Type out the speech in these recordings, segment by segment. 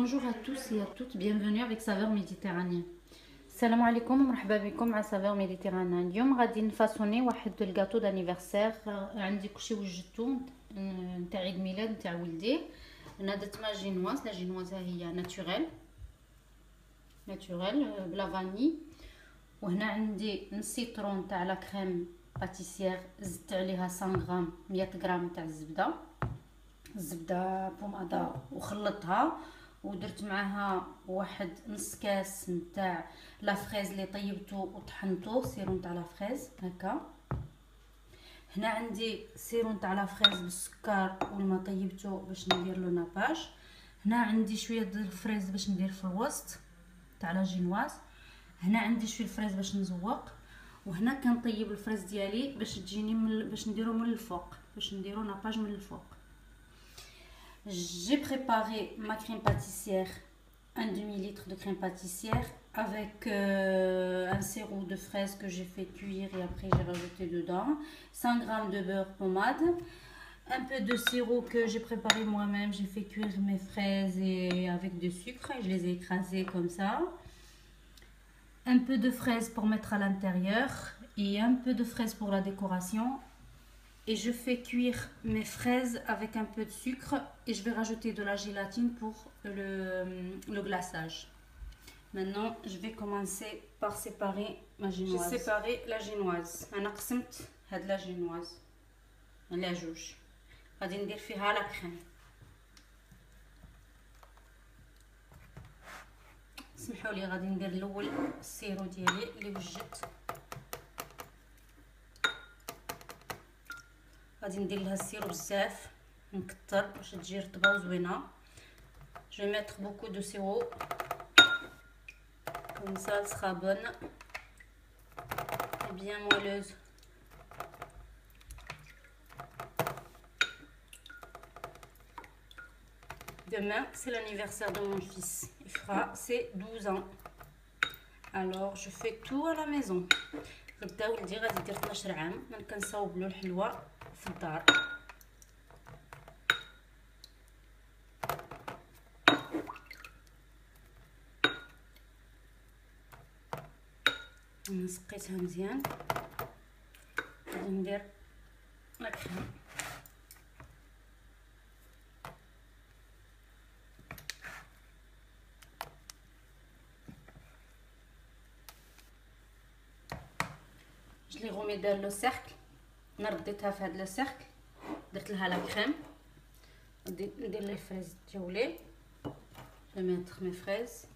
Bonjour à tous et à toutes, bienvenue avec Saveur Méditerranée. السلام عليكم ومرحبا بكم مع سافور ميديتيرانيان. اليوم غادي نفاصوني واحد الكاطو دانيفرسير. عندي كلشي وجدتو نتاع عيد ميلاد نتاع ولدي. انا درت ما جينواز، لا جينواز هي ناتوريل بلا فاني. وهنا عندي نص سيترون تاع لا كريم باتيسير، زدت عليها 100 غرام 100 غرام تاع الزبده بوماده وخلطتها، ودرت معاها واحد نص كاس نتاع لا فريز اللي طيبته وطحنته، سيرون تاع لا فريز هكا. هنا عندي سيرون تاع لا فريز بالسكر والما طيبته باش ندير لو ناباج. هنا عندي شويه د الفريز باش ندير في الوسط تاع لا جينواز. هنا عندي شويه الفريز باش نزوق، وهنا كنطيب الفريز ديالي باش تجيني باش نديرو من الفوق، باش نديرو ناباج من الفوق. J'ai préparé ma crème pâtissière, un demi-litre de crème pâtissière avec un sirop de fraises que j'ai fait cuire et après j'ai rajouté dedans, 100 g de beurre pommade, un peu de sirop que j'ai préparé moi-même, j'ai fait cuire mes fraises et avec du sucre et je les ai écrasées comme ça, un peu de fraises pour mettre à l'intérieur et un peu de fraises pour la décoration. Et je fais cuire mes fraises avec un peu de sucre et je vais rajouter de la gélatine pour le glaçage. Maintenant, je vais commencer par séparer ma génoise. J'ai séparé la génoise. أنا قسمت هاد la génoise على جوج. غادي ندير فيها لا كريم. اسمحوا لي، غادي ندير الاول السيرو ديالي اللي وجدت. غادي ندير لها السيرو بزاف، نكتر باش تجي رطبه وزوينه. Je vais mettre beaucoup de sirop comme ça elle sera bonne et bien moelleuse. Demain c'est l'anniversaire de mon fils, il fera ses 12 ans, alors je fais tout à la maison. غدا ولدي غادي يدير 12 عام، من كنصاوب له الحلوى في الدار. انا سقيتها مزيان، غادي ندير لا كريم. Je l'ai remis dans le cercle. انا رديتها في هذا لو سيركل، درت لها لا كريم. غادي ندير لي فريز ديالي. Je vais mettre mes fraises.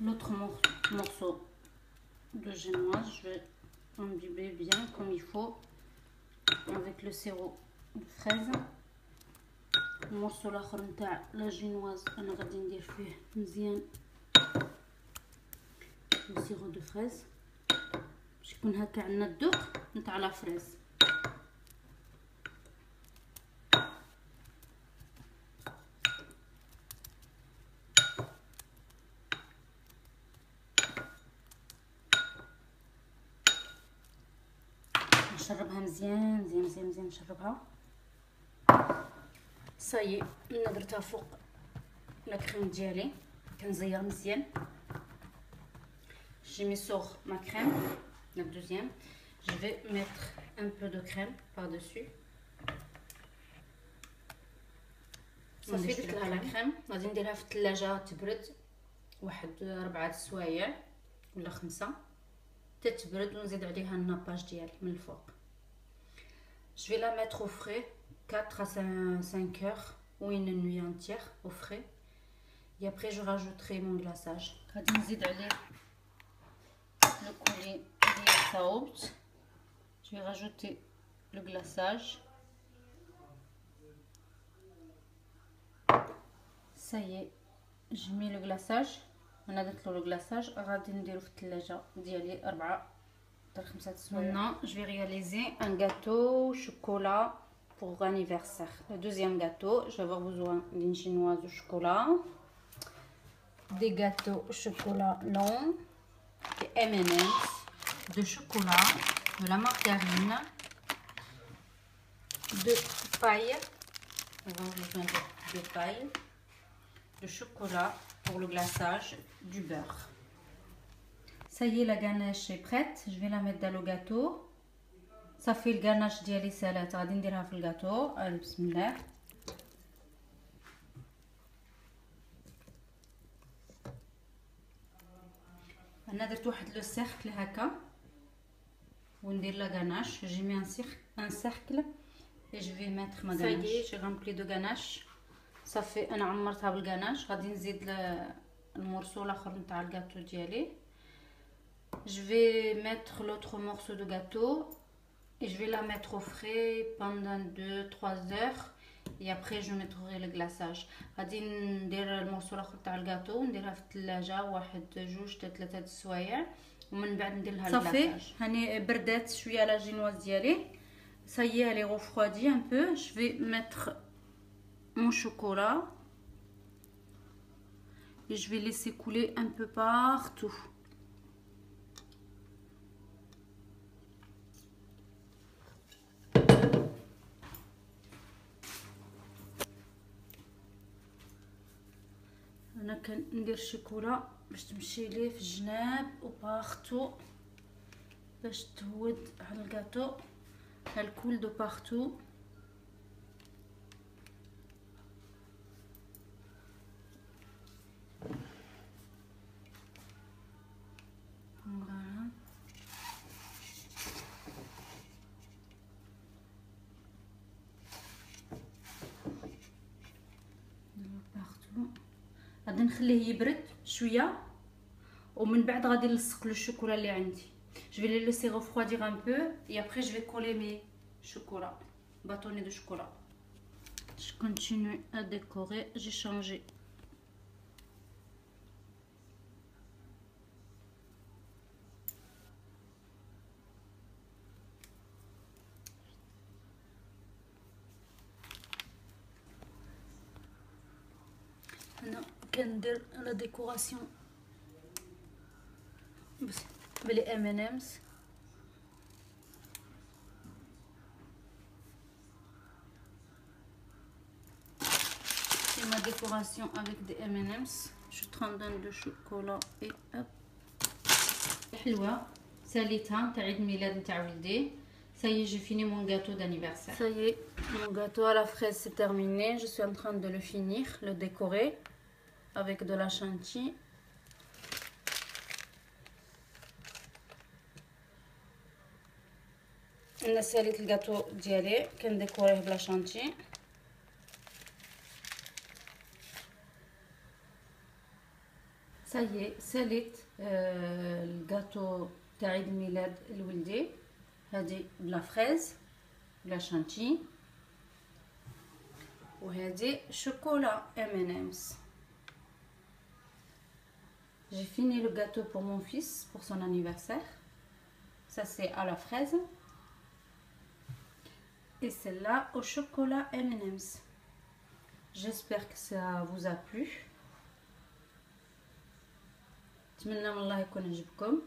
L'autre morceau de génoise, je vais imbiber bien comme il faut avec le sirop de fraise. المورسو الاخر نتاع لا جينواز انا غادي ندير فيه مزيان السيرو دو فريز باش يكون هكا عندنا الذوق نتاع لا فريز. نشربها مزيان مزيان مزيان مزيان، نشربها صايي. انا درتها فوق لا كريم ديالي، كنزير مزيان. J'ai mis sur ma crème, la deuxième. Je vais mettre un peu de crème par-dessus. صافي درت لها لا كريم، غادي نديرها في الثلاجه تبرد واحد 4 سوايع ولا 5 تتبرد، ونزيد عليها الناباج ديالي من الفوق. Je vais la mettre au frais 4 à 5 heures ou une nuit entière au frais. Et après je rajouterai mon glaçage. غادي نزيد عليه le coulis ديال الصاوبت. Je vais rajouter le glaçage. Ça y est, j'ai mis le glaçage. انا درت له الكلاصاج، غادي نديرو في الثلاجه ديالي 4 حتى ل 5 سوايع. Maintenant je vais réaliser un gâteau au chocolat pour anniversaire. Le deuxième gâteau, je vais avoir besoin d'une chinoise au chocolat, des gâteaux au chocolat long, des M&M's, de chocolat, de la margarine, de paille, on va avoir besoin de paille, de chocolat pour le glaçage, du beurre. Ça y est, la ganache est prête. Je vais la mettre dans le gâteau. Ça fait le ganache ديالي سالات غادي نديرها في الجاتو. Allez, بسم الله. انا درت واحد لو سيركل هكا وندير لا ganache. J'ai mis un cercle et je vais mettre ma ganache. Ça y est, j'ai rempli de ganache. Ça fait انا عمرتها بالغاناش. غادي نزيد المورسو الاخر نتاع الجاتو ديالي. Je vais mettre l'autre morceau de gâteau et je vais la mettre au frais pendant 2-3 heures et après je mettrai le glaçage. غادي ندير المورسو الاخر تاع الجاتو ونديرها في الثلاجه 1-2-3 سوايع ومن بعد ندير لها الغلاصاج. صافي هاني بردات شويه لا جينواز ديالي. Ça y est, elle est refroidie un peu. Je vais mettre mon chocolat et je vais laisser couler un peu partout. انا كندير الشوكولا باش تمشي ليه في الجناب وبارتو باش تهود على الكاطو. Elle coule de partout. Voilà. غادي نخليه يبرد شويه ومن بعد غادي نلصق له الشوكولا اللي عندي. Je vais les laisser refroidir un peu et après je vais coller mes chocolats, bâtonnets de chocolat. Je continue à décorer. J'ai changé. أنا كندير la décoration بلي M&M's. C'est ma décoration avec des M&M's. Je trempe de chocolat et hop. حلوة ساليتها تاع عيد ميلاد نتاع ولدي. Ça y est, j'ai fini mon gâteau d'anniversaire. Ça y est, mon gâteau à la fraise c'est terminé. Je suis en train de le finir, le décorer avec de la chantilly. انا ساليت الجاتو ديالي كنديكوريه بلا شانتي. Ça y est, ساليت الجاتو تاع عيد ميلاد لولدي. هذه بلا فريز بلا شانتي وهذه شوكولا M&M's. J'ai fini le gâteau pour mon fils pour son anniversaire. Ça c'est à la fraise. Et celle-là au chocolat M&M's. J'espère que ça vous a plu. نتمنى من الله يكون عجبكم.